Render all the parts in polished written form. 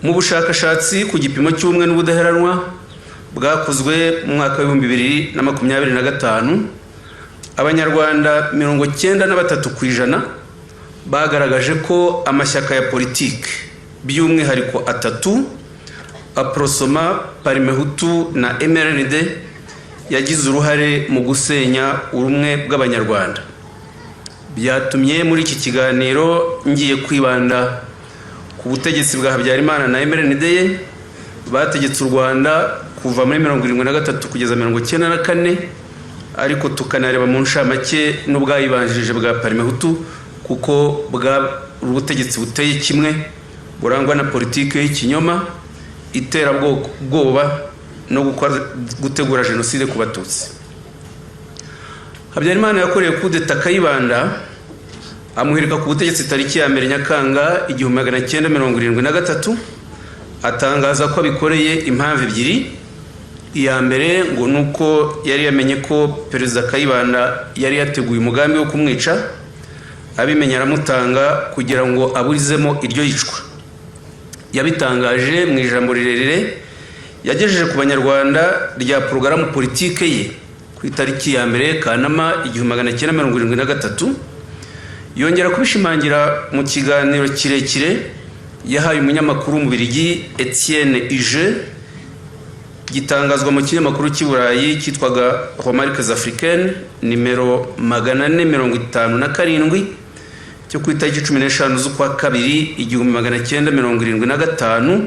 mu bushakashatsi ku gipimo cy'ubumwe n'ubudaheranwa bwakozwe mu mwaka wa 2025 abanyarwanda 93% bagaragaje ko amashyaka ya politiki by'umwihariko atatu Aprosoma, Parimehutu na MRND yagize uruhare mu gusenya urumwe bw'abanyarwanda. Byatumye muri iki kiganiro ngiye kwibanda ku butegetsi bwa Habyarimana na MRND bategetse u Rwanda kuva muri 1973 kugeza 1994, ariko tukanareba mu nshamake n'ubwayibanjirije bwa Parimehutu kuko bwa ubutegetsi buteye kimwe burangwa na politike y'ikinyoma, iterabwoba no gutegura jenoside ku Batutsi. Habyarimana yakoreye kudeta Kayibanda amuhirika ku butegetsi tariki ya 1 Nyakanga 1973, atangaza ko abikoreye impamvu ebyiri. Iya mbere ngo nuko yari yamenye ko Perezida Kayibanda yari yateguye umugambi wo kumwica, abimenye aramutanga kugira ngo aburizemo iryo yicwa. Yabitangaje mu ijambo rirerire yagejeje ku banyarwanda rya porogaramu politike ye ku itariki ya 1 Kanama 1973. Yongera kubishimangira mu kiganiro kirekire yahaye umunyamakuru mu Bubiligi Etienne Ige, gitangazwa mu kinyamakuru cy'Iburayi cyitwaga Remarques Africaines nimero 457 cyo ku itariki 15 z'ukwa 2 1975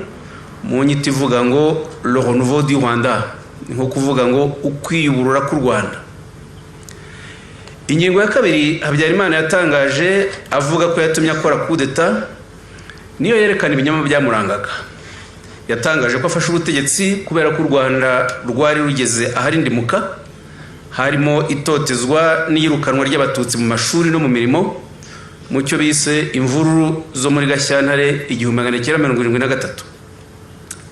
mu nyito ivuga ngo Le Renouveau du Rwanda, nko kuvuga ngo ukwiyuburura ku Rwanda. Ingingo ya kabiri Habyarimana yatangaje avuga ko yatumye akora kudeta niyo yerekana ibinyoma byamurangaga. Yatangaje ko afashe ubutegetsi kubera ko u Rwanda rwari rugeze aharindimuka, harimo itotezwa n'iyirukanwa ry'abatutsi mu mashuri no mu mirimo, mu cyo bise imvururu zo muri Gashyantare 1973.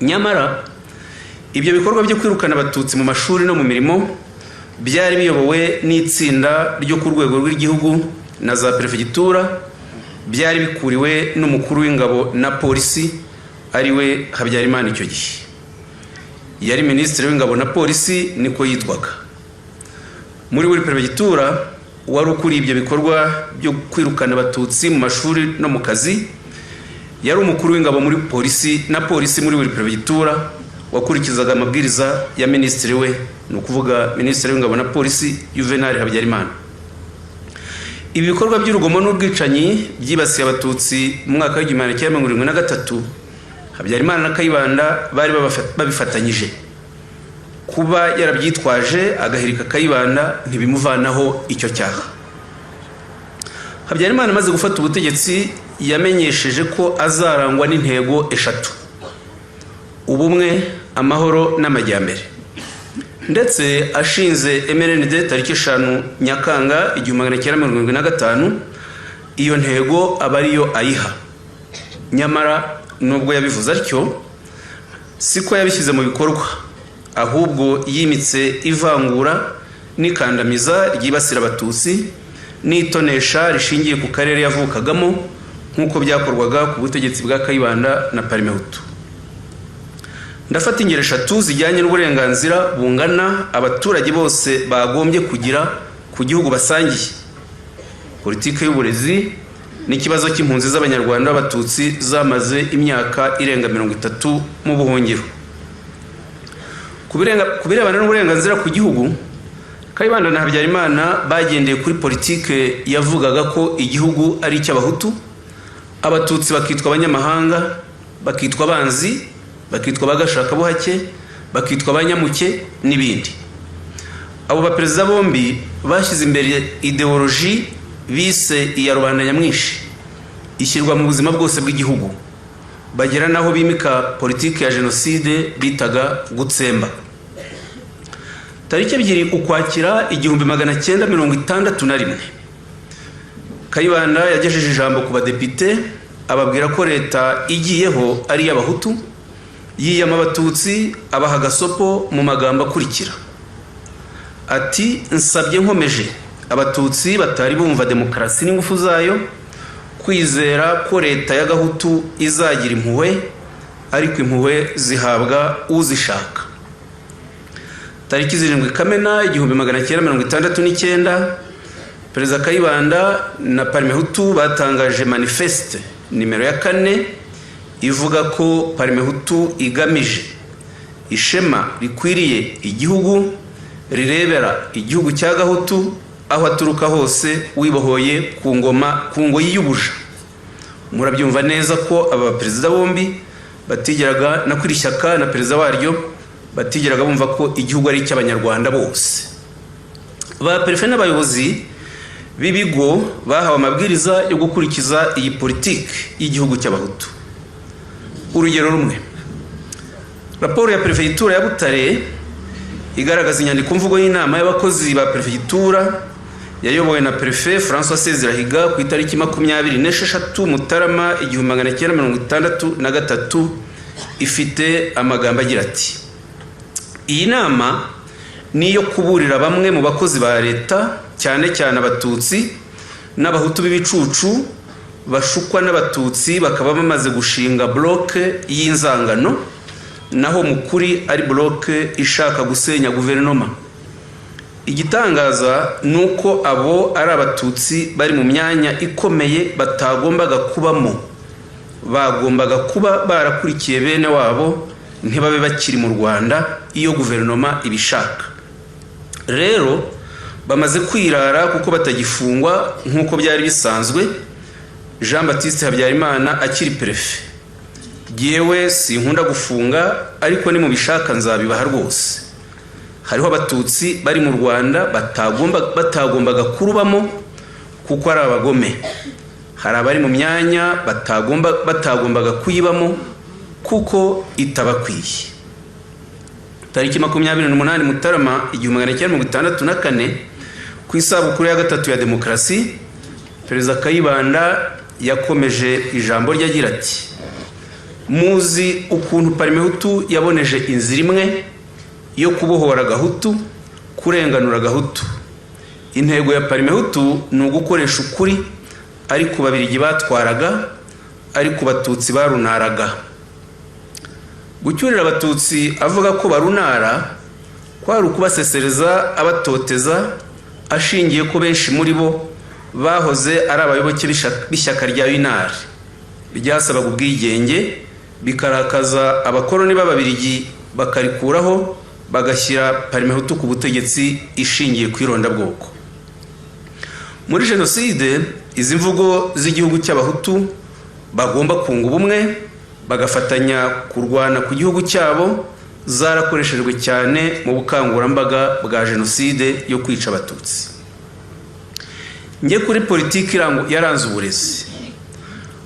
Nyamara ibyo bikorwa byo kwirukana abatutsi mu mashuri no mu mirimo byari biyobowe n'itsinda ryo ku rwego rw'igihugu na za perefegitura, byari bikuriwe n'umukuru w'ingabo na polisi ariwe Habyarimana. Icyo gihe yari minisitiri w'ingabo na polisi niko yitwaga. Muri buri perefegitura wari ukuri ibyo bikorwa byo kwirukana abatutsi mu mashuri no mu kazi yari umukuru w'ingabo muri polisi na polisi muri buri perefegitura wakurikizaga amabwiriza ya minisitiri we, ni ukuvuga minisitiri w'ingabo na polisi Juvenal Habyarimana. Ibi bikorwa by'urugomo n'ubwicanyi byibasiye abatutsi mu mwaka wa 1973 Habyarimana na Kayibanda bari babifatanyije. Kuba yarabyitwaje agahirika Kayibanda ntibimuvanaho icyo cyaha. Habyarimana amaze gufata ubutegetsi yamenyesheje ko azarangwa n'intego eshatu: ubumwe, amahoro n'amajyambere, ndetse ashinze MRND tariki 5 Nyakanga 1975. Iyo ntego aba ariyo ayiha. Nyamara nubwo yabivuze atyo siko yabishyize mu bikorwa, ahubwo yimitse ivangura n'ikandamiza ryibasira abatutsi n'itonesha rishingiye ku karere yavukagamo, nk'uko byakorwaga ku butegetsi bwa Kayibanda na Parimehutu. Ndafata ingero eshatu zijyanye n'uburenganzira bungana abaturage bose bagombye kugira ku gihugu basangiye: politike y'uburezi n'ikibazo cy'impunzi z'abanyarwanda b'abatutsi zamaze imyaka irenga 30 mu buhungiro. Kubirebana n'uburenganzira ku gihugu, Kayibanda na Habyarimana bagendeye kuri politike yavugaga ko igihugu ari icy'abahutu, abatutsi bakitwa abanyamahanga, bakitwa abanzi, bakitwa bagashakabuhake, bakitwa abanyamuke n'ibindi. Abo baperezida bombi bashyize imbere ideoloji bise iya rubanda nyamwinshi ishyirwa mu buzima bwose bw'igihugu, bagera naho bimika politike ya jenoside bitaga gutsemba. Tariki 2 Ukwakira 1961 Kayibanda yagejeje ijambo ku badepite ababwira ko leta igiyeho ari y'abahutu, yiyama abatutsi abaha gasopo mu magambo akurikira ati: nsabye nkomeje abatutsi batari bumva demokarasi n'ingufu zayo kwizera ko leta y'agahutu izagira impuhwe, ariko impuhwe zihabwa uzishaka. Tariki 7 Kamena 1969 Perezida Kayibanda na Parmehutu batangaje manifeste nimero ya 4 ivuga ko Parmehutu igamije ishema rikwiriye igihugu, rirebera igihugu cya Gahutu aho aturuka hose, wibohoye ku ngoyi y'ubuja. Murabyumva neza ko aba perezida bombi batigeraga na kwirishyaka na perezida waryo batigeraga bumva ko igihugu ari cy'abanyarwanda bose. Ba prefe n'abayobozi b'ibigo bahawe amabwiriza yo gukurikiza iyi politiki y'igihugu cy'abahutu. Urugero rumwe, raporo ya prefegitura ya Butare igaragaza inyandiko mvugo y'inama y'abakozi ba prefegitura yayobowe na prefe François Sezirahiga ku itariki 26 Mutarama 1963 ifite amagambo agira ati: iyi nama niyo kuburira bamwe mu bakozi ba leta, cyane cyane abatutsi n'abahutu b'ibicucu bashukwa n'abatutsi bakaba bamaze gushinga bloke y'inzangano, naho mukuri ari bloke ishaka gusenya guverinoma. Igitangaza nuko abo ari abatutsi bari mu myanya ikomeye batagombaga kubamo, bagombaga kuba barakurikiye bene wabo ntibabe bakiri mu Rwanda iyo guverinoma ibishaka. Rero bamaze kwirara kuko batagifungwa nkuko byari bisanzwe. Jean Baptiste Habyarimana akiri prefe: yewe sinkunda gufunga, ariko ni mu bishaka nzabibaha rwose. Hariho abatutsi bari mu Rwanda batagombaga kurubamo kuko ari abagome. Hari abari mu myanya batagombaga kuyibamo kuko itabakwiye. Tariki 28 Mutarama 1964 ku isabukuru ya 3 ya demokarasi, Perezida Kayibanda yakomeje ijambo rye agira ati: muzi ukuntu Parmehutu yaboneje inzira imwe yo kubohora Gahutu, kurenganura Gahutu. Intego ya Parmehutu ni ugukoresha ukuri, ariko Babirigi batwaraga, ariko Batutsi barunaraga. Gucyurira Abatutsi avuga ko barunara kwari ukubasesereza, abatoteza, ashingiye ko benshi muri bo bahoze ari abayoboke b'ishyaka rya UNAR ryasabaga ubwigenge, bikarakaza abakoloni b'Ababirigi bakarikuraho bagashyira Parmehutu ku butegetsi ishingiye ku irondabwoko. Muri jenoside, izi mvugo z'igihugu cy'abahutu bagomba kunga ubumwe bagafatanya kurwana ku gihugu cyabo zarakoreshejwe cyane mu bukangurambaga bwa jenoside yo kwica Abatutsi. Nge kuri politiki yaranze uburezi,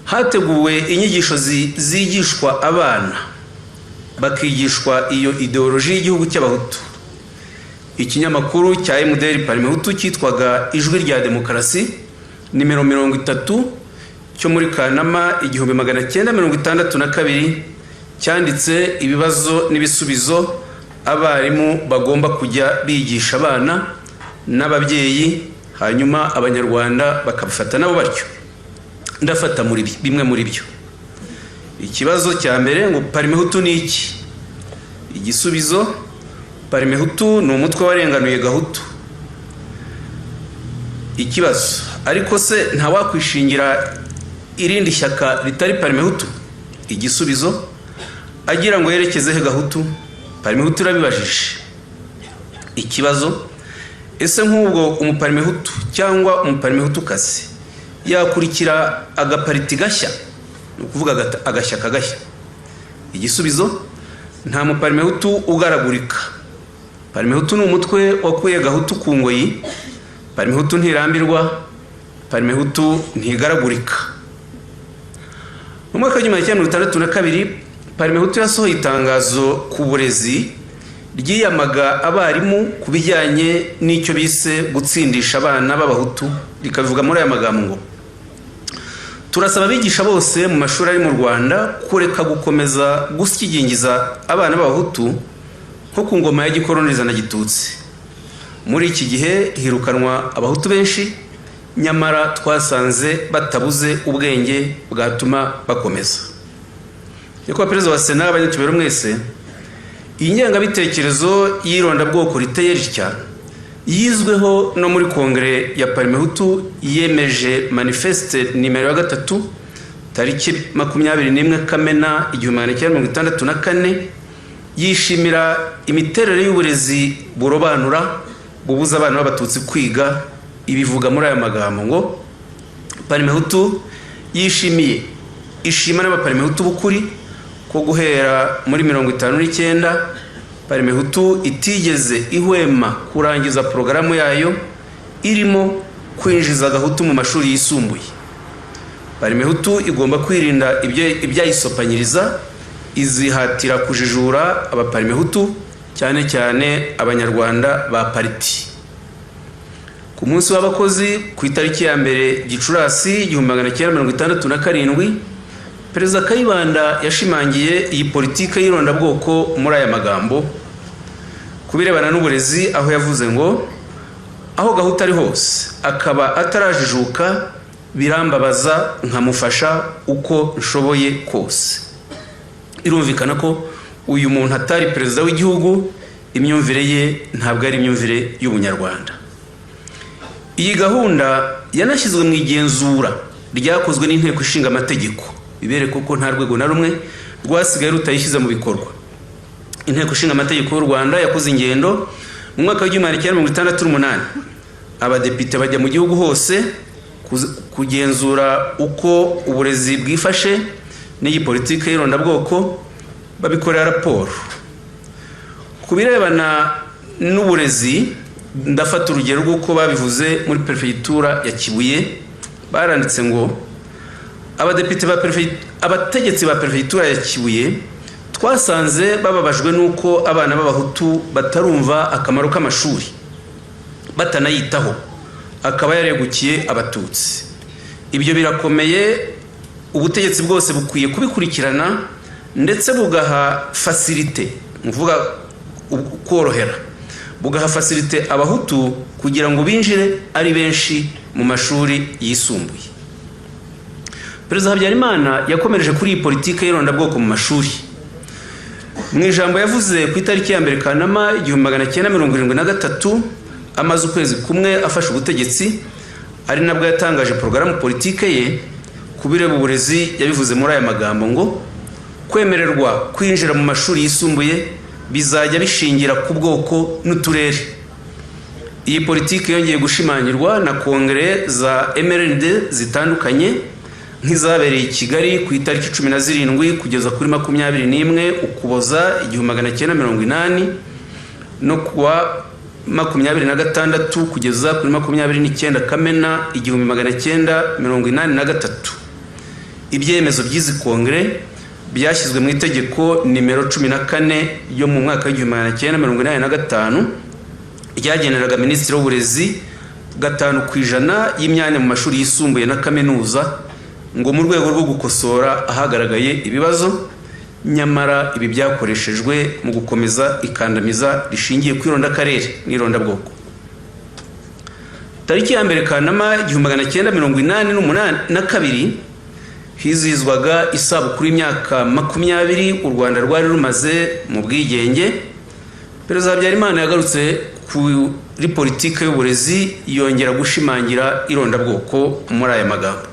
hateguwe inyigisho zigishwa abana bakigishwa iyo ideoloji y'igihugu cy'abahutu. Ikinyamakuru cya MDR Parmehutu cyitwaga Ijwi rya Demokarasi nimero 30 cyo muri Kanama 1962 cyanditse ibibazo n'ibisubizo abarimu bagomba kujya bigisha abana n'ababyeyi, hanyuma abanyarwanda bakabifata nabo batyo. Ndafata muri bimwe muri byo. Ikibazo cya mbere ngo Parmehutu ni iki? Igisubizo: Parmehutu ni umutwe warenganuye Gahutu. Ikibazo: ariko se nta wakwishingira irindi shyaka ritari Parmehutu? Igisubizo: agira ngo yerekeze he Gahutu? Parmehutu irabibajije. Ikibazo: ese nk'ubwo umuparmehutu cyangwa umuparmehutukazi yakurikira agapariti gashya, ni ukuvuga agashyaka gashya? Igisubizo: nta muparmehutu ugaragurika. Parmehutu ni umutwe wakuye Gahutu ku ngoyi. Parmehutu ntirambirwa, Parmehutu ntigaragurika. Mu mwaka wa 1962 Parmehutu yasohoye itangazo ku burezi ryiyamaga abarimu ku bijyanye n'icyo bise gutsindisha abana b'Abahutu, rikavuga muri aya magambo ngo: turasaba abigisha bose mu mashuri ari mu Rwanda kureka gukomeza gusigingiza abana b'Abahutu nko ku ngoma ya gikoloniza na Gitutsi. Muri iki gihe hirukanwa Abahutu benshi, nyamara twasanze batabuze ubwenge bwatuma bakomeza. Nyakubahwa Perezida wa Sena, abanyacyubahiro mwese, iyi ngengabitekerezo y'irondabwoko riteye ritya yizweho no muri Kongere ya Parmehutu yemeje manifeste nimero 3 tariki 21 Kamena 1964 yishimira imiterere y'uburezi burobanura bubuza abana b'abatutsi kwiga. Ibivuga muri aya magambo ngo Parmehutu yishimiye ishima n'abaparmehutu bukuri ko guhera muri 59 Parmehutu itigeze ihwema kurangiza porogaramu yayo irimo kwinjiza Gahutu mu mashuri yisumbuye. Parmehutu igomba kwirinda ibyayisopanyiriza, izihatira kujijura abaparmehutu cyane cyane abanyarwanda ba pariti. Ku munsi w'abakozi ku itariki ya mbere Gicurasi 1967, Perezida Kayibanda yashimangiye iyi politike y'irondabwoko muri aya magambo kubirebana n'uburezi, aho yavuze ngo aho Gahutu ari hose akaba atarajijuka birambabaza nkamufasha uko nshoboye kose. Irumvikana ko uyu muntu atari perezida w'igihugu, imyumvire ye ntabwo ari imyumvire y'ubunyarwanda. Iyi gahunda yanashyizwe mu igenzura ryakozwe n'inteko ishinga amategeko, bibere kuko nta rwego na rumwe rwasigaye rutayishyize mu bikorwa. Inteko ishinga amategeko y'u Rwanda yakoze ingendo mu mwaka wa 1968, abadepite bajya mu gihugu hose kugenzura uko uburezi bwifashe n'iyi politike y'irondabwoko, babikorera raporo. Kubirebana n'uburezi, ndafata urugero rw'uko babivuze muri Perefegitura ya Kibuye. Baranditse ngo abategetsi ba Perefegitura ya Kibuye twasanze bababajwe n'uko abana b'abahutu batarumva akamaro k'amashuri, batanayitaho, akaba yaregukiye abatutsi. Ibyo birakomeye, ubutegetsi bwose bukwiye kubikurikirana ndetse bugaha facilite, mvuga korohera, bugaha facilite abahutu kugira ngo binjire ari benshi mu mashuri yisumbuye. Perezida Habyarimana yakomereje kuri iyi politike y'irondabwoko mu mashuri. Mu ijambo yavuze ku itariki ya mbere Kanama 1973, amaze ukwezi kumwe afashe ubutegetsi, ari nabwo yatangaje porogaramu politike ye kubireba uburezi. Yabivuze muri aya magambo ngo kwemererwa kwinjira mu mashuri yisumbuye bizajya bishingira ku bwoko n'uturere. Iyi politike yongeye gushimangirwa na kongere za MRND zitandukanye nk'izabereye i Kigali ku itariki 17 kugeza kuri 21 Ukuboza 1980 no kuwa 26 kugeza kuri 29 Kamena 1983. Ibyemezo by'izi kongere byashyizwe mu itegeko nimero 14 yo mu mwaka wa 1985 ryageneraga Minisitiri w'Uburezi 5% y'imyanya mu mashuri yisumbuye na kaminuza ngo mu rwego rwo gukosora ahagaragaye ibibazo. Nyamara ibi byakoreshejwe mu gukomeza ikandamiza rishingiye ku irondakarere n'irondabwoko. Tariki ya mbere Kanama 1982 hizihizwaga isabukuru y'imyaka 20 u Rwanda rwari rumaze mu bwigenge. Perezida Habyarimana yagarutse kuri politike y'uburezi, yongera gushimangira irondabwoko muri aya magambo.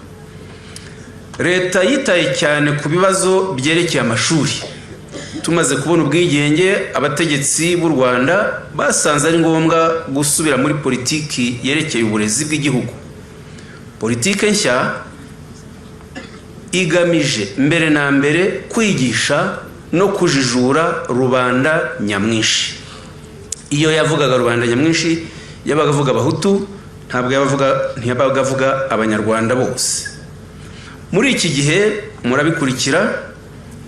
Leta yitaye cyane ku bibazo byerekeye amashuri. Tumaze kubona ubwigenge, abategetsi b'u Rwanda basanze ari ngombwa gusubira muri politiki yerekeye uburezi bw'igihugu. Politike nshya igamije mbere na mbere kwigisha no kujijura rubanda nyamwinshi. Iyo yavugaga rubanda nyamwinshi yabaga avuga abahutu, ntiyabaga avuga abanyarwanda bose. Muri iki gihe murabikurikira,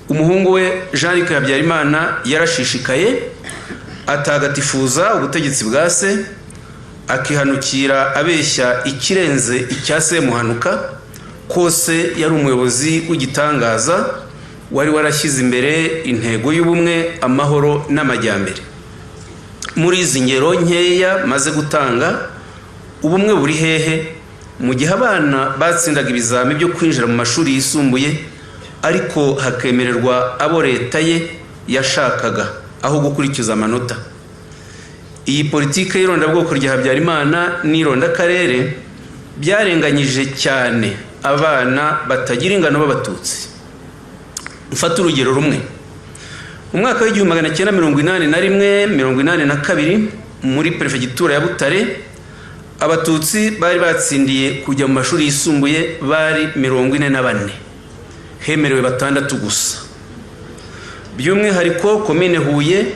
umuhungu we Jean-Luc Habyarimana yarashishikaye atagatifuza ubutegetsi bwa se, akihanukira abeshya ikirenze icya Semuhanuka kose yari umuyobozi w'igitangaza wari warashyize imbere intego y'ubumwe, amahoro n'amajyambere. Muri izi ngero nkeya maze gutanga, ubumwe buri hehe mu gihe abana batsindaga ibizami byo kwinjira mu mashuri yisumbuye ariko hakemererwa abo leta ye yashakaga aho gukurikiza amanota. Iyi politike y'irondabwoko rya Habyarimana n'irondakarere byarenganyije cyane abana batagira ingano b'Abatutsi. Mfata urugero rumwe. Mu mwaka w'1981-82 muri Perefegitura ya Butare, Abatutsi bari batsindiye kujya mu mashuri yisumbuye bari 44, hemerewe 6 gusa. By'umwihariko komine Huye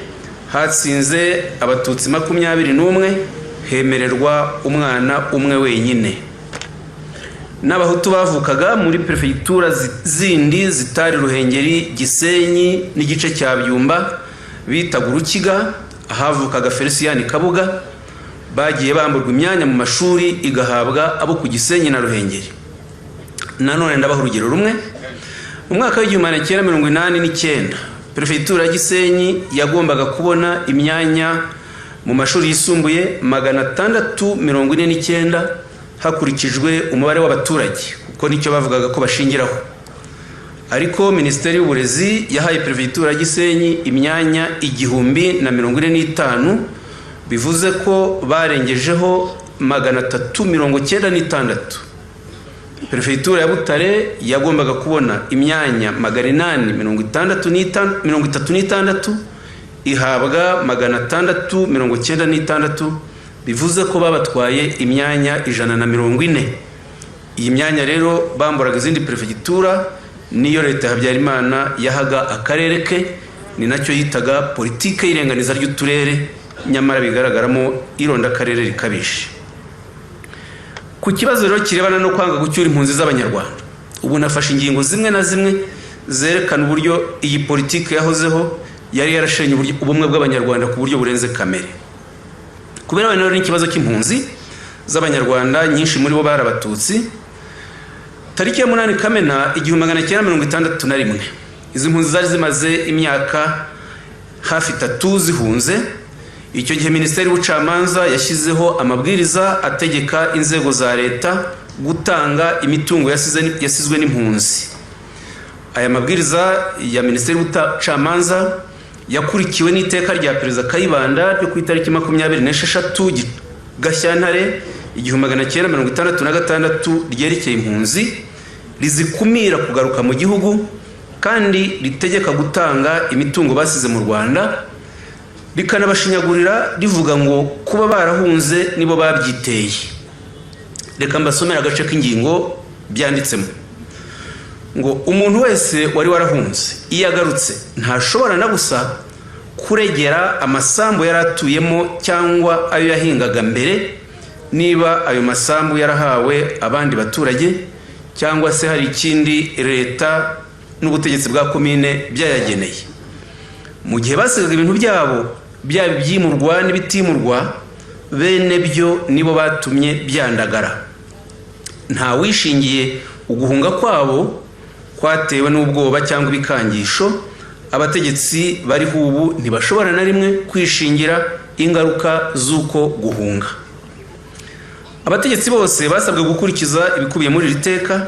hatsinze Abatutsi 21, hemererwa umwana umwe wenyine. N'Abahutu bavukaga muri Perefegitura zindi zitari Ruhengeri, Gisenyi n'igice cya Byumba bitaga Urukiga, ahavukaga Felicien Kabuga, bagiye bamburwa imyanya mu mashuri igahabwa abo ku Gisenyi na Ruhengeri. Nanone ndabaha urugero rumwe. Mu mwaka w'1989 Perefegitura ya Gisenyi yagombaga kubona imyanya mu mashuri yisumbuye 649 hakurikijwe umubare w'abaturage, kuko nicyo bavugaga ko bashingiraho. Ariko Minisiteri y'Uburezi yahaye Perefegitura ya Gisenyi imyanya 1045, bivuze ko barengejeho 396. Perefegitura ya Butare yagombaga kubona imyanya 836, ihabwa 696, bivuze ko babatwaye imyanya 140. Iyi myanya rero bamburaga izindi Perefegitura, niyo leta ya Habyarimana yahaga akarere ke, ni nacyo yitaga politike y'irenganiza ry'uturere, nyamara bigaragaramo irondakarere rikabishe. Ku kibazo rero kirebana no kwanga gucyura impunzi z'Abanyarwanda, ubu nafashe ingingo zimwe na zimwe zerekana uburyo iyi politike yahozeho yari yarashenye ubumwe bw'Abanyarwanda ku buryo burenze kamere. Kubera rero n'ikibazo cy'impunzi z'Abanyarwanda, nyinshi muri bo bari Abatutsi. Tariki ya 8 Kamena 1961, izi mpunzi zari zimaze imyaka hafi 3 zihunze. Icyo gihe Minisiteri y'Ubucamanza yashyizeho amabwiriza ategeka inzego za leta gutanga imitungo yasizwe n'impunzi. Aya mabwiriza ya Minisiteri y'Ubucamanza yakurikiwe n'iteka rya Perezida Kayibanda ryo ku itariki 26 Gashyantare 1966 ryerekeye impunzi, rizikumira kugaruka mu gihugu kandi ritegeka gutanga imitungo basize mu Rwanda, rikanabashinyagurira rivuga ngo kuba barahunze nibo babyiteye. Reka mbasomera agace k'ingingo byanditsemo ngo umuntu wese wari warahunze iyo agarutse ntashobora na gusa kuregera amasambu yaratuyemo cyangwa ayo yahingaga mbere, niba ayo masambu yarahawe abandi baturage cyangwa se hari ikindi leta n'ubutegetsi bwa komine byayageneye. Mu gihe basigaga ibintu byabo byaba byimurwa n'ibitimurwa, bene byo nibo batumye byandagara. Nta wishingiye uguhunga kwabo kwatewe n'ubwoba cyangwa ibikangisho. Abategetsi bariho ubu ntibashobora na rimwe kwishingira ingaruka z'uko guhunga. Abategetsi bose basabwe gukurikiza ibikubiye muri iri teka.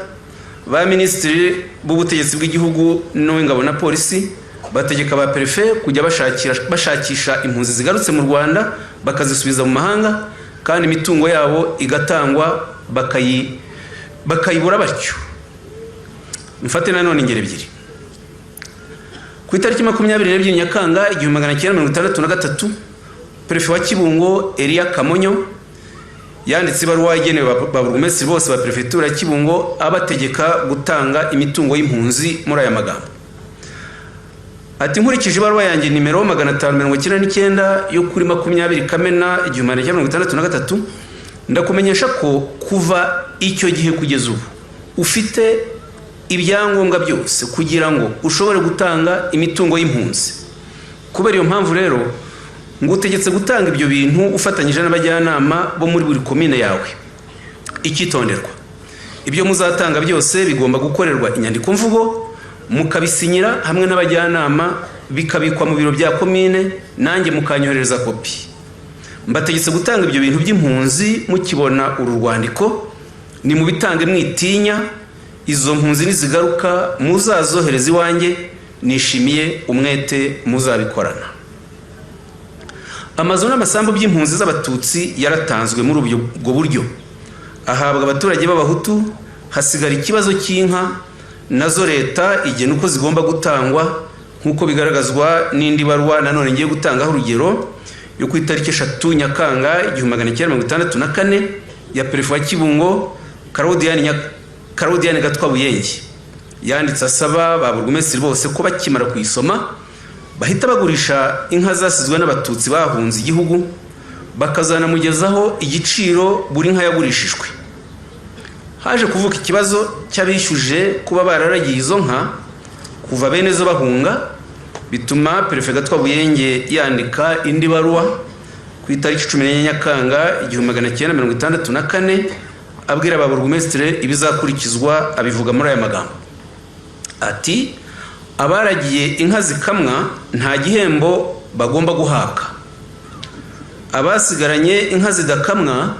Ba Minisitiri b'Ubutegetsi bw'Igihugu n'Ingabo na Polisi bategeka ba Perefe kujya bashakisha impunzi zigarutse mu Rwanda bakazisubiza mu mahanga, kandi imitungo yabo igatangwa bakayibura batyo. Mfate nanone ingero ebyiri. Ku itariki 22 Nyakanga 1963, Perefe wa Kibungo Elia Kamonyo yanditse ibaruwa igenewe ba burugumesitiri bose ba Perefegitura ya Kibungo abategeka gutanga imitungo y'impunzi muri aya magambo. Ati nkurikije ibaruwa yanjye nimero 599 yo kuri 20 Kamena 1963, ndakumenyesha ko kuva icyo gihe kugeza ubu ufite ibyangombwa byose kugira ngo ushobore gutanga imitungo y'impunzi. Kubera iyo mpamvu rero ngutegetse gutanga ibyo bintu ufatanyije n'abajyanama bo muri buri komine yawe. Icyitonderwa, ibyo muzatanga byose bigomba gukorerwa inyandiko mvugo, mukabisinyira hamwe n'abajyanama, bikabikwa mu biro bya komine, nanjye mukanyohereza kopi. Mbategetse gutanga ibyo bintu by'impunzi mukibona uru rwandiko, ni mu bitange mwitinya, izo mpunzi nizigaruka muzazohereza iwanjye, nishimiye umwete muzabikorana. Amazu n'amasambu by'impunzi z'abatutsi yaratanzwe muri ubwo buryo, ahabwa abaturage b'abahutu, hasigara ikibazo cy'inka, nazo leta igena uko zigomba gutangwa nk'uko bigaragazwa n'indi baruwa nanone ngiye gutangaho urugero yo ku itariki 3 Nyakanga 1964 ya Perefe wa Kibungo Claudien Gatwa Buyenge, yanditse asaba ba burugumesitiri bose ko bakimara kuyisoma bahita bagurisha inka zasizwe n'abatutsi bahunze igihugu, bakazanamugezaho igiciro buri nka yagurishijwe. Haje kuvuka ikibazo cy'abishyuje kuba bararagiye izo nka kuva bene zo bahunga, bituma Perefe Gatwa Buyenge yandika indi baruwa ku itariki 14 Nyakanga 1964 abwira ba burugumesitiri ibizakurikizwa. Abivuga muri aya magambo ati: abaragiye inka zikamwa nta gihembo bagomba guhabwa, abasigaranye inka zidakamwa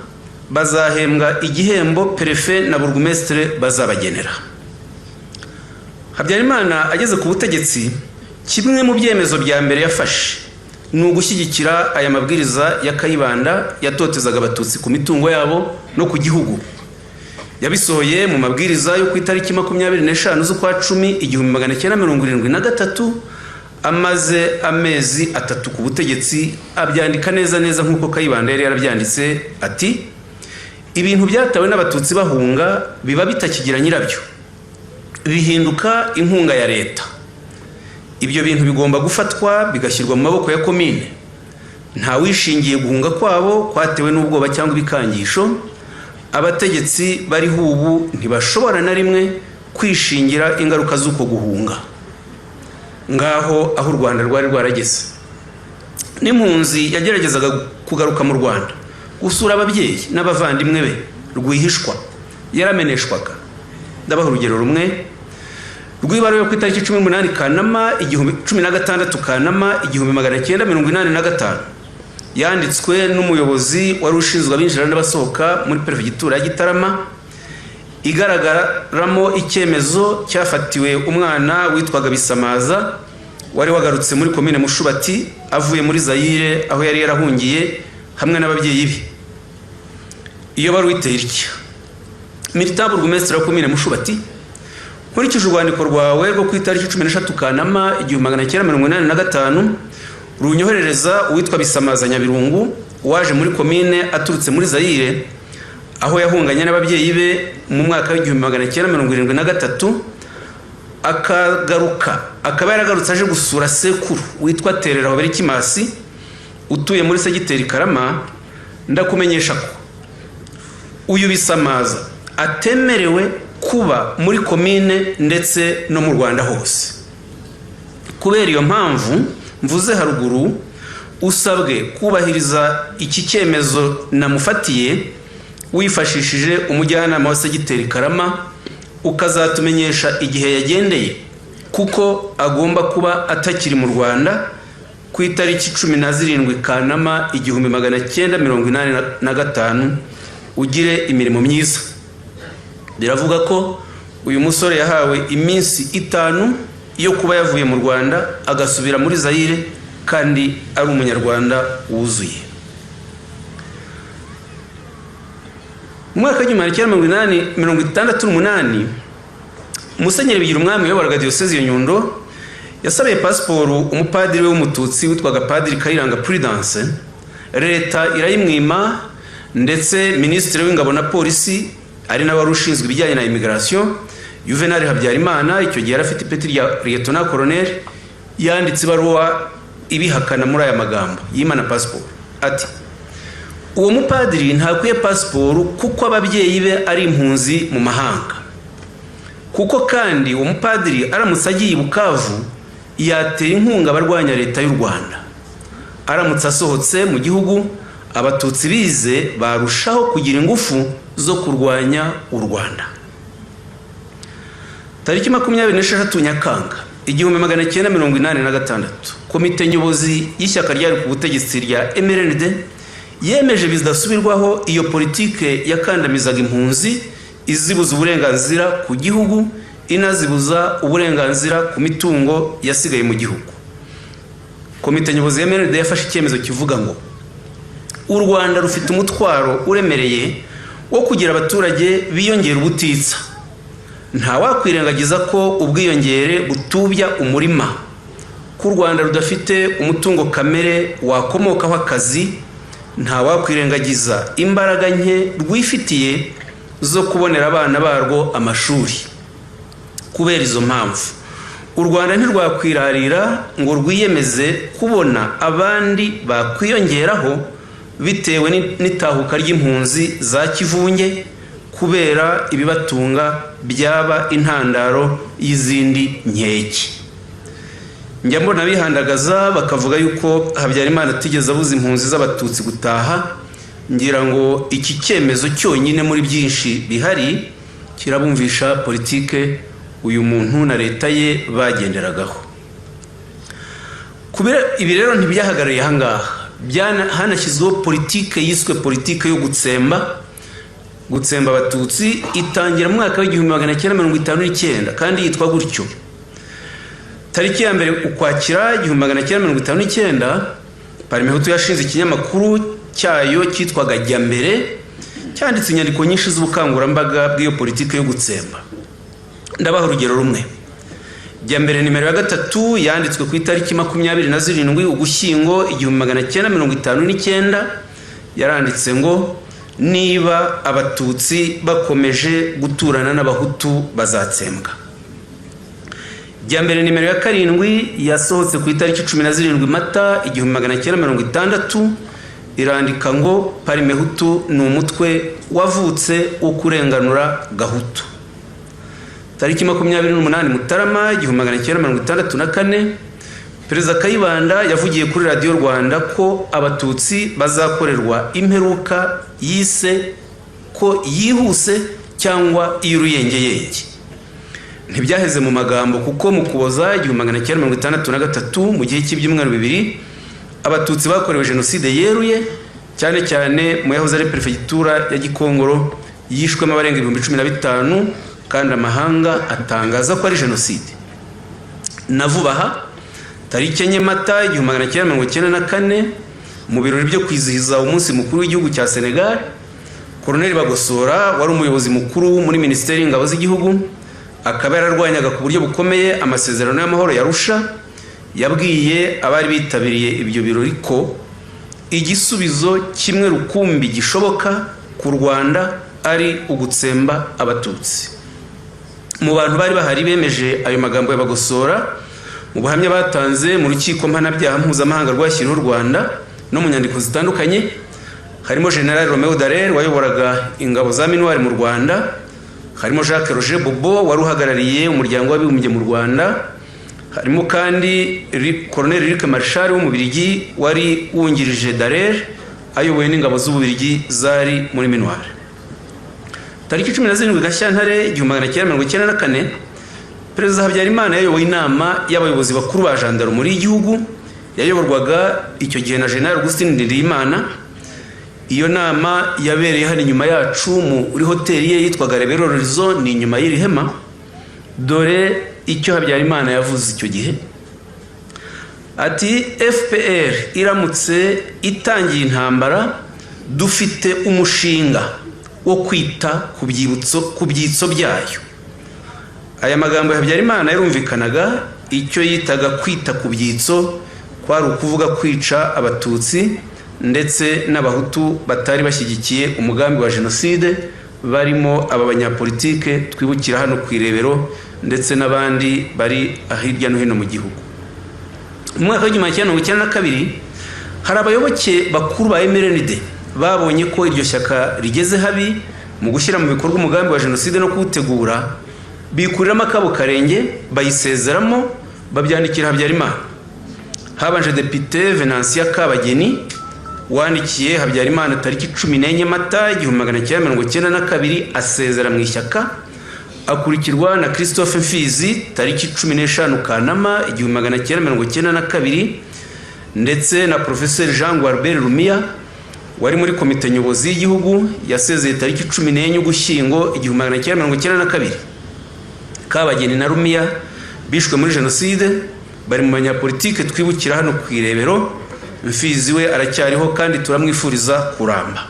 bazahembwa igihembo Perefe na burugumesitiri bazabagenera. Habyarimana ageze ku butegetsi, kimwe mu byemezo bya mbere yafashe ni ugushyigikira aya mabwiriza ya Kayibanda yatotezaga abatutsi ku mitungo yabo no ku gihugu. Yabisohoye mu mabwiriza yo ku itariki 25 z'ukwa 10 1973, amaze amezi 3 ku butegetsi abyandika neza nk'uko Kayibanda yari yarabyanditse ati: ibintu byatawe n'abatutsi bahunga biba bitakigira nyirabyo, bihinduka inkunga ya leta. Ibyo bintu bigomba gufatwa bigashyirwa mu maboko ya komine. Nta wishingiye guhunga kwabo kwatewe n'ubwoba cyangwa ibikangisho. Abategetsi bari ubu ntibashobora na rimwe kwishingira ingaruka z'uko guhunga. Ngaho aho u Rwanda rwari rwarageze. N'impunzi yageragezaga kugaruka mu Rwanda gusura ababyeyi n'abavandimwe be rwihishwa, yarameneshwaga. Ndabaha urugero rumwe rw'ibaro yo ku itariki 18 Kanama 16 Kanama 1985, yanditswe n'umuyobozi wari ushinzwe abinjira n'abasohoka muri Perefegitura ya Gitarama, igaragaramo icyemezo cyafatiwe umwana witwaga Bisamaza wari wagarutse muri komine Mushubati avuye muri Zaire aho yari yarahungiye hamwe n'ababyeyi be. Iyo baruwa iteye itya: Militant burugumesitiri wa komine Mushubati, nkurikije urwandiko rwawe rwo ku itariki 13 Kanama 1985 runyoherereza uwitwa Bisamaza Nyabirungu waje muri komine aturutse muri Zaire aho yahunganye n'ababyeyi be mu mwaka wa 1973, akaba yaragarutse aje gusura sekuru witwa Terera Hoberi Kimasi utuye muri Segiteri Karama. Ndakumenyesha ko uyu Bisamaza atemerewe kuba muri komine ndetse no mu Rwanda hose. Kubera iyo mpamvu mvuze haruguru, usabwe kubahiriza iki cyemezo namufatiye wifashishije umujyanama wa Segiteri Karama, ukazatumenyesha igihe yagendeye, kuko agomba kuba atakiri mu Rwanda ku itariki 17 Kanama 1985. Ugire imirimo myiza. Biravuga ko uyu musore yahawe iminsi 5 yo kuba yavuye mu Rwanda agasubira muri Zaire kandi ari umunyarwanda wuzuye. Mu mwaka wa 1968 Musenyeri Bigirumwami wayoboraga Diyosezi ya Nyundo yasabiye pasiporo umupadiri w'umututsi witwaga Padiri Kayiranga Prudence. Leta irayimwima, ndetse Minisitiri w'Ingabo na Polisi ari nawe warushinzwe ibijyanye na immigration Juvenal Habyarimana, icyo gihe yarafite ipeti rya Lieutenant Colonel, yanditse ibaruwa ibihakana muri aya magambo yimana pasiporo ati: uwo mupadiri ntakwiye pasiporo kuko ababyeyi be ari impunzi mu mahanga, kuko kandi uwo mupadiri aramutse agiye i Bukavu yatera inkunga abarwanya leta y'u Rwanda. Aramutse asohotse mu gihugu, abatutsi bize barushaho kugira ingufu zo kurwanya u Rwanda. Tariki 26 Nyakanga 1986, komite nyobozi y'ishyaka ryari ku butegetsi rya MRND yemeje bizasubirwaho iyo politike yakandamizaga impunzi izibuza uburenganzira ku gihugu, inazibuza uburenganzira ku mitungo yasigaye mu gihugu. Komite nyobozi ya MND yafashe icyemezo kivuga ngo u Rwanda rufite umutwaro uremereye wo kugira abaturage biyongera ubutitsa. Nta wakwirengagiza ko ubwiyongere butubya umurima, ko u Rwanda rudafite umutungo kamere wakomokaho akazi. Nta wakwirengagiza imbaraga nke rwifitiye zo kubonera abana barwo amashuri. Kubera izo mpamvu u Rwanda ntirwakwirarira ngo rwiyemeze kubona abandi bakwiyongeraho bitewe n'itahuka ry'impunzi za kivunge, kubera ibibatunga byaba intandaro y'izindi nkeke. Njya mbona bihandagaza bakavuga yuko Habyarimana atigeze abuza impunzi z'abatutsi gutaha. Ngira ngo iki cyemezo cyonyine muri byinshi bihari kirabumvisha politike uyu muntu na leta ye bagenderagaho. Kubera ibi rero ntibyahagarariye ahangaha, hanashyizweho politike yiswe politike yo gutsemba abatutsi, itangira mu mwaka w'1959 kandi yitwa gutyo. Tariki ya mbere Ukwakira 1959 Parmehutu yashinze ikinyamakuru cyayo cyitwaga Jya Mbere, cyanditse inyandiko nyinshi z'ubukangurambaga bw'iyo politike yo gutsemba. Ndabaha urugero rumwe. Jya Mbere nimero ya 3 yanditswe ku itariki 27 Ugushyingo 1959 yaranditse ngo niba abatutsi bakomeje guturana n'abahutu bazatsembwa. Jya Mbere nimero ya 7 yasohotse ku itariki 17 Mata 1960 irandika ngo Parmehutu ni umutwe wavutse wo kurenganura gahutu. Tariki 28 Mutarama 1964 Perezida Kayibanda yavugiye kuri Radio Rwanda ko abatutsi bazakorerwa imperuka yise ko yihuse cyangwa y'uruyengeyenge. Ntibyaheze mu magambo kuko mu Kuboza 1963 mu gihe cy'ibyumweru bibiri abatutsi bakorewe jenoside yeruye, cyane cyane mu yahoze ari perefegitura ya Gikongoro yishwemo abarenga 15,000 kandi amahanga atangaza ko ari jenoside. Navubaha tariki enye Mata 1994 mu birori byo kwizihiza umunsi mukuru w'igihugu cya Senegal, Colonel Bagosora wari umuyobozi mukuru muri Minisiteri y'Ingabo z'Igihugu akaba yararwanyaga ku buryo bukomeye amasezerano y'amahoro ya Arusha, yabwiye abari bitabiriye ibyo birori ko igisubizo kimwe rukumbi gishoboka ku Rwanda ari ugutsemba abatutsi. Mu bantu bari bahari bemeje ayo magambo ya Bagosora mu buhamya batanze mu rukiko mpanabyaha mpuzamahanga rwashyiriweho u Rwanda no mu nyandiko zitandukanye harimo General Romeo Dallaire wayoboraga ingabo za Minuar mu Rwanda, harimo Jacques Roger Bobo wari uhagarariye umuryango w'abibumbye mu Rwanda, harimo kandi Colonel Luc Marshal w'umubirigi wari wungirije Dallaire ayoboye n'ingabo z'ububirigi zari muri Minuar. Tariki 17 Gashyantare 1994 Perezida Habyarimana yayoboye inama y'abayobozi bakuru ba gendarmerie y'igihugu yayoborwaga icyo gihe na General Augustin Ndirimana. Iyo nama yabereye hano inyuma yacu muri hoteli ye yitwaga Rebero Horizon, ni inyuma y'iri hema. Dore icyo Habyarimana yavuze icyo gihe, ati FPR iramutse itangiye intambara dufite umushinga wo kwita ku byitso byayo. Aya magambo ya Habyarimana yarumvikanaga. Icyo yitaga kwita ku byitso kwari ukuvuga kwica abatutsi ndetse n'abahutu batari bashyigikiye umugambi wa jenoside, barimo aba banyapolitike twibukira hano ku Irebero ndetse n'abandi bari hirya no hino mu gihugu. Mu mwaka w'1992 hari abayoboke bakuru ba MRND babonye ko iryo shyaka rigeze habi mu gushyira mu bikorwa umugambi wa jenoside no kuwutegura, bikuriramo akabo karenge bayisezeramo babyandikira Habyarimana. Habanje Depite Venantia Kabageni wandikiye Habyarimana tariki 14 Mata 1992 asezera mu ishyaka, akurikirwa na Christophe Mfizi tariki 15 Kanama 1992 ndetse na Professeur Jean Gualbert Rumia wari muri komite nyobozi y'igihugu yasezeye tariki 14 Ugushyingo 1992. Kabageni na Rumiya bishwe muri jenoside, bari mu banyapolitike twibukira hano ku Irebero. Mfizi we aracyariho kandi turamwifuriza kuramba.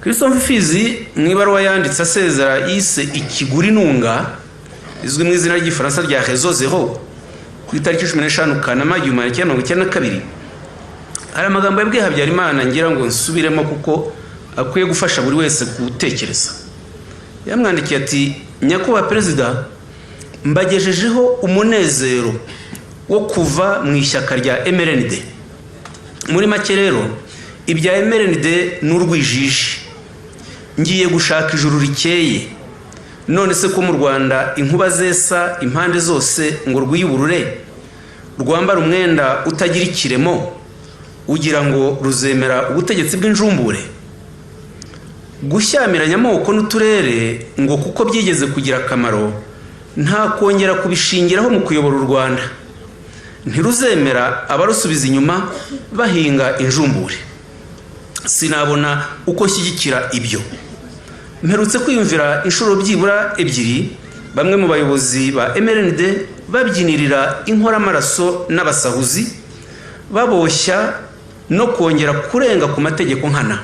Christophe Mfizi mu ibaruwa yanditse asezera yise ikiguri nunga, izwi mu izina ry'igifaransa rya Réseau Zéro, ku itariki 15 Kanama 1992. Hari amagambo yabwiye Habyarimana ngira ngo nsubiremo kuko akwiye gufasha buri wese gutekereza. Yamwandikiye ati: Nyakubahwa Perezida, mbagejejeho umunezero wo kuva mu ishyaka rya MRND. Muri make rero ibya MRND n'urwijiji, ngiye gushaka ijuru rikeye. None se ko mu Rwanda inkuba zesa impande zose ngo rwiyuburure, rwambara umwenda utagira ikiremo, ugira ngo ruzemera ubutegetsi bw'injumbure? Gushyamiranya amoko n'uturere ngo kuko byigeze kugira akamaro, nta kongera kubishingiraho mu kuyobora u Rwanda. Ntiruzemera abarusubiza inyuma bahinga injumbure. Sinabona uko shyigikira ibyo. Mperutse kwiyumvira inshuro byibura ebyiri bamwe mu bayobozi ba MRND babyinirira inkoramaraso n'abasahuzi, baboshya no kongera kurenga ku mategeko nkana.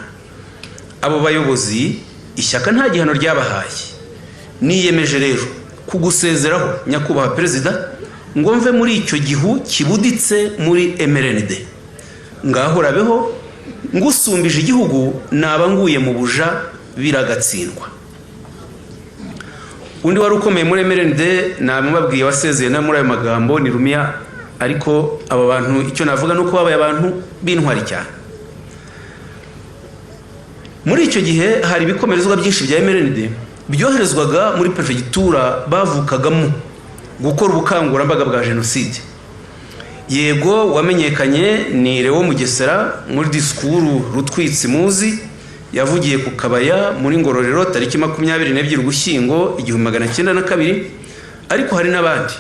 Abo bayobozi ishyaka nta gihano ryabahaye. Niyemeje rero kugusezeraho Nyakubahwa Perezida, ngo mve muri icyo gihu kibuditse muri MRND. Ngaho rabeho ngusumbije igihugu, naba nguye mu buja biragatsindwa. Undi wari ukomeye muri MRND namubabwiye wasezeye na muri ayo magambo ni Rumiya, ariko aba bantu icyo navuga nuko babaye abantu b'intwari cyane. Muri icyo gihe hari ibikomerezwa byinshi bya MRND byoherezwaga muri prefegitura bavukagamo gukora ubukangurambaga bwa jenoside. Yego wamenyekanye ni Leo Mugesera muri disikuru Rutwitsi muzi yavugiye ku Kabaya muri Ngororero tariki 22 Ugushyingo 1992. Ariko hari n'abandi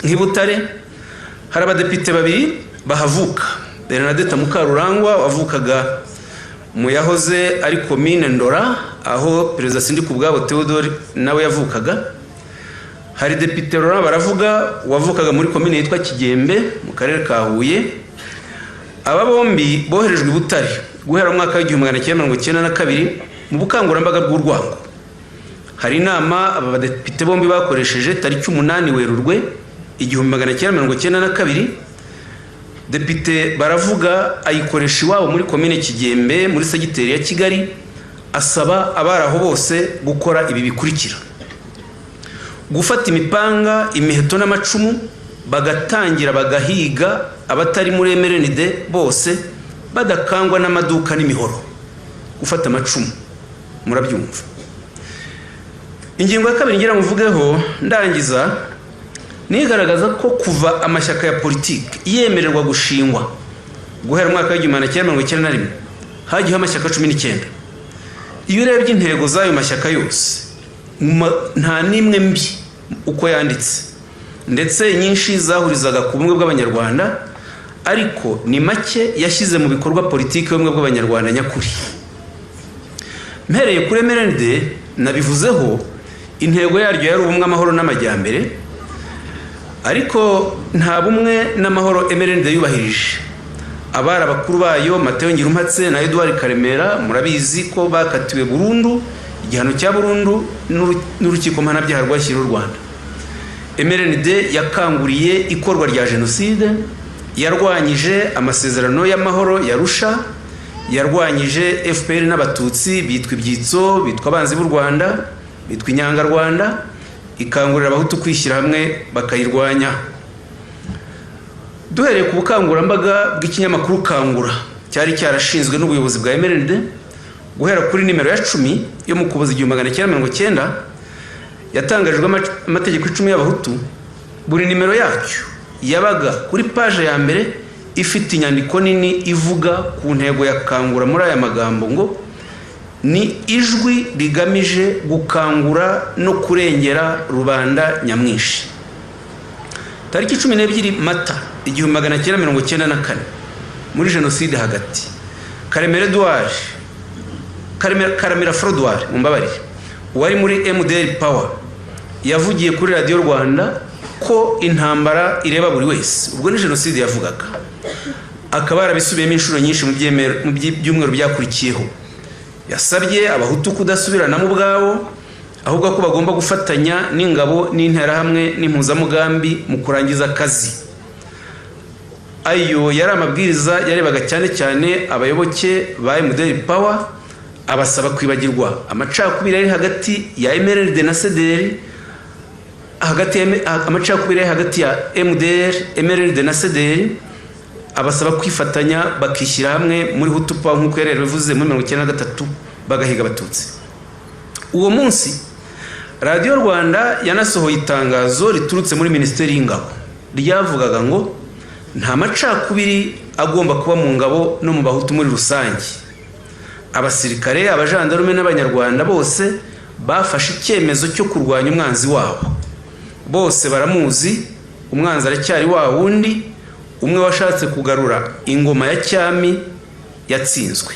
nk'Ibutare hari abadepite babiri bahavuka. Bernadette Mukarurangwa wavukaga mu yahoze ari komine Ndora aho Perezida Sindikubwabo Theodore nawe yavukaga. Hari depite Laurent Baravuga wavukaga muri komine yitwa Kigembe mu karere ka Huye. Aba bombi boherejwe i Butare guhera mu mwaka wa 1992 mu bukangurambaga bw'urwango. Hari inama aba badepite bombi bakoresheje tariki 8 Werurwe 1992. Depite Baravuga ayikoresha iwabo muri komine Kigembe muri segiteri ya Kigali, asaba abaraho bose gukora ibi bikurikira: gufata imipanga, imiheto n'amacumu, bagatangira bagahiga abatari muri MRND bose badakangwa n'amaduka n'imihoro. Gufata amacumu murabyumva. Ingingo ya kabiri ngira muvugeho ndangiza, nigaragaza ko kuva amashyaka ya politiki yemererwa gushingwa guhera mwaka wa 1991 hagiyeho amashyaka 19. Iyo urebye intego z'ayo mashyaka yose nta nimwe mbi uko yanditse, ndetse nyinshi zahurizaga ku bumwe bw'abanyarwanda, ariko ni make yashyize mu bikorwa politiki y'ubumwe bw'abanyarwanda nyakuri. Mpereye kuri MRND nabivuzeho, intego yaryo yari ubumwe, amahoro n'amajyambere, ariko nta bumwe n'amahoro MRND yubahirije. Abari abakuru bayo Mateo Ngirumpatse na Edouard Karemera murabizi ko bakatiwe burundu igihano cya burundu n'urukiko mpanabyaha rwashyiriweho u Rwanda. MRND yakanguriye ikorwa rya jenoside, yarwanyije amasezerano y'amahoro yarusha, yarwanyije FPR n'abatutsi bitwa ibyitso, bitwa abanzi b'u Rwanda, bitwa inyangarwanda, ikangurira abahutu kwishyira hamwe bakayirwanya. Duhereye ku bukangurambaga bw'ikinyamakuru Kangura cyari cyarashinzwe n'ubuyobozi bwa MRND, guhera kuri nimero ya 10 yo mu Kuboza 1990 yatangajwe amategeko 10 y'abahutu. Buri nimero yacyo yabaga kuri page ya mbere ifite inyandiko nini ivuga ku ntego ya Kangura muri aya magambo ngo ni ijwi rigamije gukangura no kurengera rubanda nyamwinshi. Tariki 12 Mata 1994 muri jenoside hagati, Karamira Frodouard mumbabarire wari muri MDR Power yavugiye kuri Radio Rwanda ko intambara ireba buri wese, ubwo ni jenoside yavugaga, akaba yarabisubiyemo inshuro nyinshi mu byumweru byakurikiyeho. Yasabye abahutu kudasubiranamo ubwabo, ahubwo ko bagomba gufatanya n'ingabo n'interahamwe n'impuzamugambi mu kurangiza akazi. Ayo yari amabwiriza yarebaga cyane cyane abayoboke ba MDR Power, abasaba kwibagirwa amacakubiri ari hagati ya MRND na CDR, amacakubiri hagati ya MRND na CDR, abasaba kwifatanya bakishyira hamwe muri Hutu Power nk'uko yari bivuze muri 1993 bagahiga abatutsi. Uwo munsi Radio Rwanda yanasohoye itangazo riturutse muri Minisiteri y'Ingabo ryavugaga ngo nta macakubiri agomba kuba mu ngabo no mu bahutu muri rusange. Abasirikare, abajandarume n'abanyarwanda bose bafashe icyemezo cyo kurwanya umwanzi wabo. Bose baramuzi, umwanzi aracyari wa wundi, umwe washatse kugarura ingoma ya cyami yatsinzwe,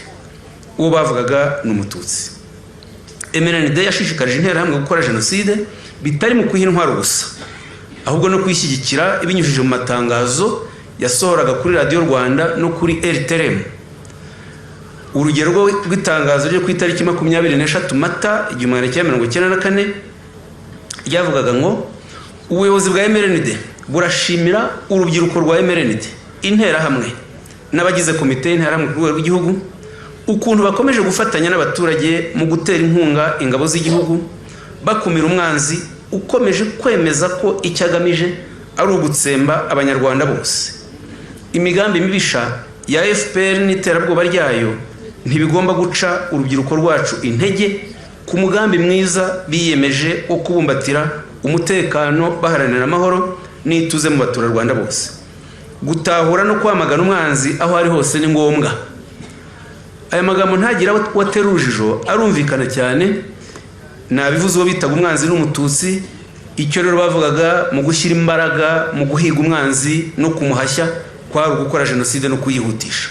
uwo bavugaga n'umututsi. MRND yashishikarije interahamwe gukora jenoside bitari mu kwiha intwaro gusa, ahubwo no kwishyigikira ibinyujije mu matangazo yasohoraga kuri Radio Rwanda no kuri RTRM. Urugero rw'itangazo ryo ku itariki 23 Mata 1994 ryavugaga ngo ubuyobozi bwa MRND burashimira urubyiruko rwa MRND, interahamwe n'abagize komite y'interahamwe ku rwego rw'igihugu ukuntu bakomeje gufatanya n'abaturage mu gutera inkunga ingabo z'igihugu, bakumira umwanzi ukomeje kwemeza ko icyagamije ari ugutsemba abanyarwanda bose. Imigambi mibisha ya FPR n'iterabwoba ryayo ntibigomba guca urubyiruko rwacu intege ku mugambi mwiza biyemeje wo kubumbatira umutekano, baharanira amahoro n'ituze mu baturarwanda bose. Gutahura no kwamagana umwanzi aho ari hose ni ngombwa. Aya magambo ntagira watera urujijo, arumvikana cyane. Nabivuze uwo bitaga umwanzi n'umututsi, icyo rero bavugaga mu gushyira imbaraga mu guhiga umwanzi no kumuhashya kwari gukora jenoside no kuyihutisha.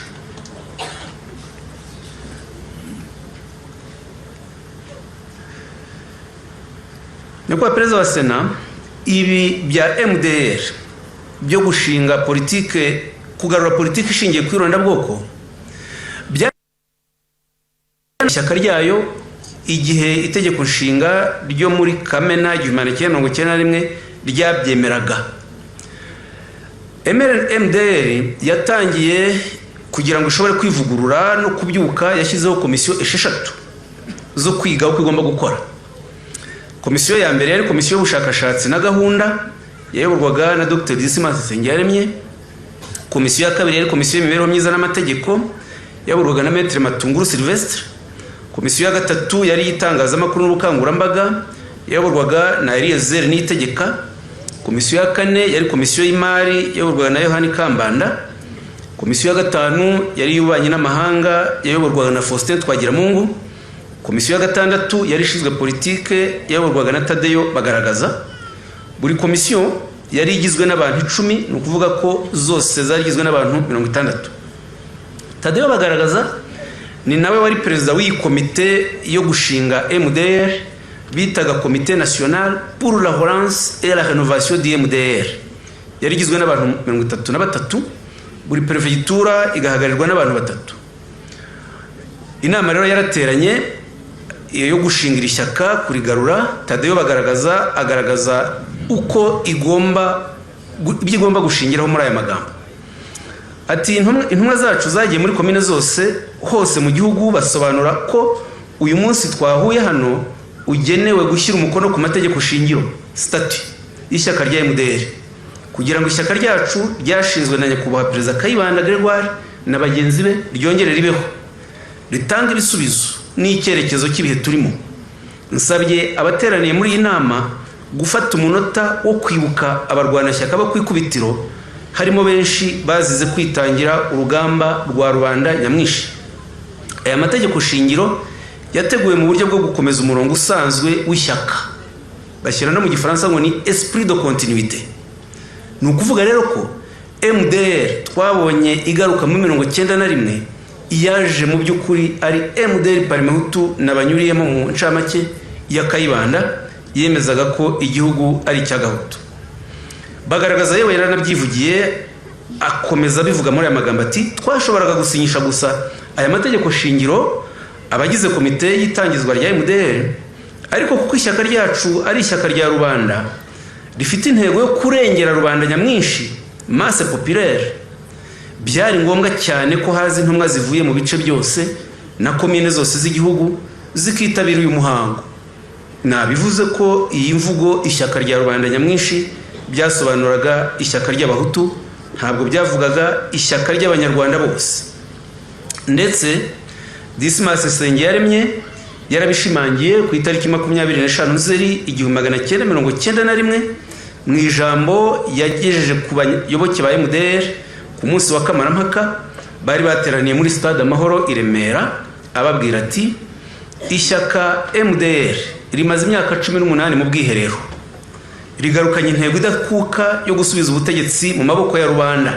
Nyakubahwa Perezida wa Sena, ibi bya MDR byo gushinga politike, kugarura politike ishingiye ku irondabwoko bya ishyaka ryayo igihe itegeko nshinga ryo muri Kamena 1991 ryabyemeraga. MDR yatangiye kugira ngo ishobore kwivugurura no kubyuka, yashyizeho komisiyo 6 zo kwiga uko igomba gukora. Komisiyo ya mbere yari komisiyo y'ubushakashatsi na gahunda yayoborwaga na Dr. Dismas Nsengiyaremye. Komisiyo ya kabiri yari komisiyo y'imibereho myiza n'amategeko yayoborwaga na Maître Matunguru Sylvestre. Komisiyo ya gatatu yari itangazamakuru n'ubukangurambaga yayoborwaga na Eliezer Niyitegeka. Komisiyo ya kane yari komisiyo y'imari yayoborwaga na Yohani Kambanda. Komisiyo ya gatanu yari y'ububanyi n'amahanga yayoborwaga na Faustin Twagiramungu. Komisiyo ya gatandatu yari ishinzwe politike yayoborwaga na Tadeyo Bagaragaza. Buri komisiyo yari igizwe n'abantu 10, ni ukuvuga ko zose zari igizwe n'abantu 60. Tadeyo Bagaragaza ni nawe wari perezida w'iyi komite yo gushinga MDR bitaga Comité National pour la Relance et la Rénovation du MDR. Yari igizwe n'abantu 33, buri prefectura igahagarirwa n'abantu 3. Inama rero yarateranye yo gushingira ishyaka kurigarura. Tadeyo Bagaragaza agaragaza uko igomba gushingiraho muri aya magambo. Ati intumwa zacu zagiye muri komine zose hose mu gihugu basobanura ko uyu munsi twahuye hano ugenewe gushyira umukono ku mategeko shingiro statut y'ishyaka rya MDR, kugira ngo ishyaka ryacu ryashinzwe na Nyakubahwa Perezida Kayibanda Gregoire na bagenzi be ryongere ribeho, ritanga ibisubizo n'icyerekezo cy'ibihe turimo. Nsabye abateraniye muri iyi nama gufata umunota wo kwibuka abarwanashyaka bo kwikubitiro, harimo benshi bazize kwitangira urugamba rwa rubanda nyamwinshi. Aya mategeko shingiro yateguwe mu buryo bwo gukomeza umurongo usanzwe w'ishyaka, bashyira no mu gifaransa ngo ni esprit de continuité. Ni ukuvuga rero ko MDR twabonye igaruka mu 1991 yaje mu by'ukuri ari MDR Parmehutu n'abanyuriyemo mu ncamake ya Kayibanda yemezaga ko igihugu ari icy'agahutu. Bagaragaza yewe yaranabyivugiye akomeza bivuga muri aya magambo ati twashoboraga gusinyisha gusa aya mategeko shingiro abagize komite y'itangizwa rya MDR, ariko kuko ishyaka ryacu ari ishyaka rya rubanda rifite intego yo kurengera rubanda nyamwinshi masse populaire, byari ngombwa cyane ko haza intumwa zivuye mu bice byose na komine zose z'igihugu zikitabira uyu muhango. Nabivuze ko iyi mvugo ishyaka rya rubanda nyamwinshi byasobanuraga ishyaka ry'abahutu, ntabwo byavugaga ishyaka ry'abanyarwanda bose. Ndetse Dismas Nsengiyaremye yarabishimangiye ku itariki 25 Nzeri 1991 mu ijambo yagejeje ku bayoboke ba MDR ku munsi wa kamarampaka bari bateraniye muri Stade Amahoro i Remera, ababwira ati ishyaka MDR rimaze imyaka 18 mu bwiherero, rigarukanye intego idakuka yo gusubiza ubutegetsi mu maboko ya rubanda.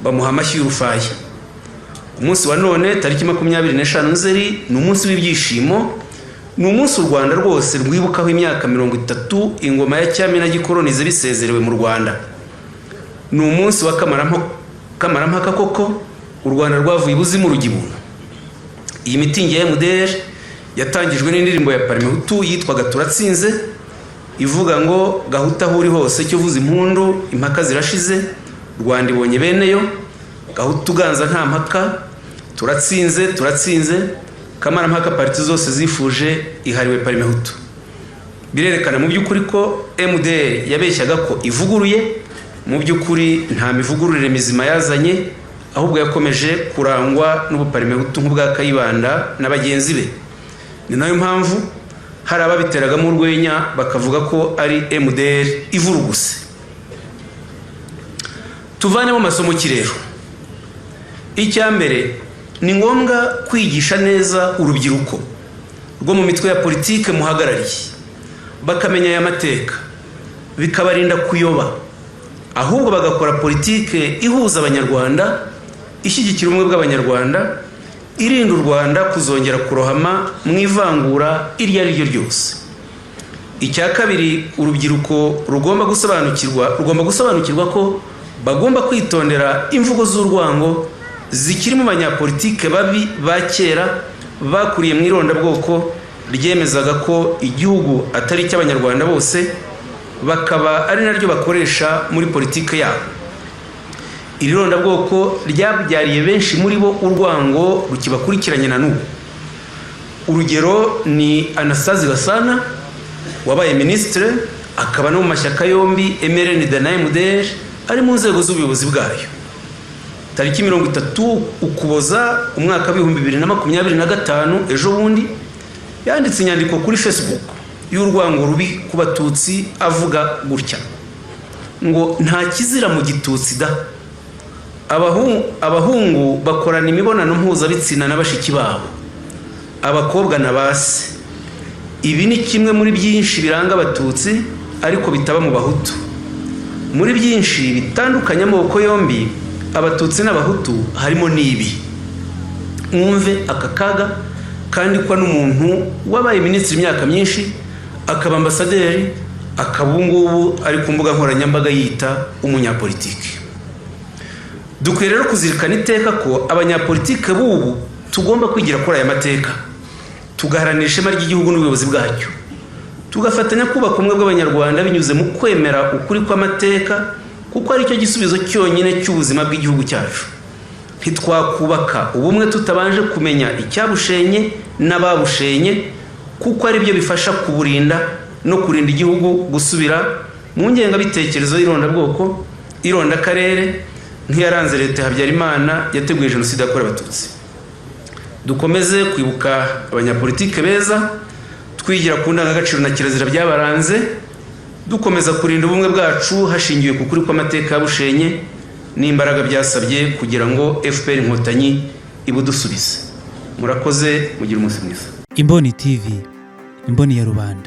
Bamuha amashyi y'urufaya. Umunsi wa none tariki 25 Nzeri ni umunsi w'ibyishimo, ni umunsi u Rwanda rwose rwibukaho imyaka 30 ingoma ya cyami na gikolonize bisezerewe mu Rwanda. Ni umunsi wa kamarampaka koko u Rwanda rwavuye ibuzimu rugibuna. Iyi mitingi ya MDR yatangijwe n'indirimbo ya Parmehutu yitwaga Turatsinze, ivuga ngo gahuta aho uri hose cyo vuza impundu, impaka zirashize, Rwanda ibonye beneyo, gahuta uganza nta mpaka, turatsinze turatsinze, kamarampaka parti zose zifuje ihariwe Parmehutu. Birerekana mu by'ukuri ko MDR yabeshyaga ko ivuguruye, mu by'ukuri nta mivugururire mizima yazanye, ahubwo yakomeje kurangwa n'ubuparmehutu nk'ubwa Kayibanda na bagenzi be. Ni nayo mpamvu hari ababiteragamo urwenya bakavuga ko ari MDR ivuruguse. Tuvanemo masomo kirero. Icyambere ni ngombwa kwigisha neza urubyiruko rwo mu mitwe ya politike muhagarariye, bakamenya aya mateka, bikabarinda kuyoba, ahubwo bagakora politike ihuza abanyarwanda, ishyigikira ubumwe bw'abanyarwanda, irinda u Rwanda kuzongera kurohama mu ivangura iryo ari ryo ryose. Icya kabiri, urubyiruko rugomba gusobanukirwa ko bagomba kwitondera imvugo z'urwango zikiri mu banyapolitike babi ba kera bakuriye mu irondabwoko ryemezaga ko igihugu atari icy'abanyarwanda bose, bakaba ari naryo bakoresha muri politike yabo. Iri rondabwoko ryabyariye benshi muri bo urwango rukibakurikiranye na n'ubu. Urugero ni Anastase Gasana wabaye ministre, akaba no mu mashyaka yombi MRND na MDR, ari mu nzego z'ubuyobozi bwayo. Tariki 30 Ukuboza umwaka wa 2025 ejo bundi yanditse inyandiko kuri Facebook y'urwango rubi ku Batutsi, avuga gutya ngo nta kizira mu Gitutsi da, abahungu bakorana imibonano mpuzabitsina n'abashiki babo, abakobwa na base. Ibi ni kimwe muri byinshi biranga Abatutsi ariko bitaba mu Bahutu. Muri byinshi bitandukanye amoko yombi Abatutsi n'Abahutu harimo n'ibi. Mwumve aka kaga kandikwa n'umuntu wabaye minisitiri imyaka myinshi, akaba ambasaderi, akaba ngubu ari ku mbuga nkoranyambaga yita umunyapolitike. Dukwiye rero kuzirikana iteka ko abanyapolitike b'ubu tugomba kwigira kuri aya mateka, tugaharanira ishema ry'igihugu n'ubuyobozi bwacyo, tugafatanya kubaka ubumwe bw'abanyarwanda binyuze mu kwemera ukuri kw'amateka, kuko ari cyo gisubizo cyonyine cy'ubuzima bw'igihugu cyacu. Ntitwakubaka ubumwe tutabanje kumenya icyabushenye n'ababushenye, kuko ari byo bifasha kuburinda no kurinda igihugu gusubira mu ngengabitekerezo y'irondabwoko, irondakarere nk'iyaranze leta ya Habyarimana yateguye jenoside yakorewe Abatutsi. Dukomeze kwibuka abanyapolitike beza, twigira ku ndangagaciro na kirazira byabaranze, dukomeza kurinda ubumwe bwacu hashingiwe ku kuri kw'amateka yabushenye n'imbaraga byasabye kugira ngo FPR Inkotanyi ibudusubize. Murakoze, mugira umunsi mwiza. Imboni TV, imboni ya rubanda.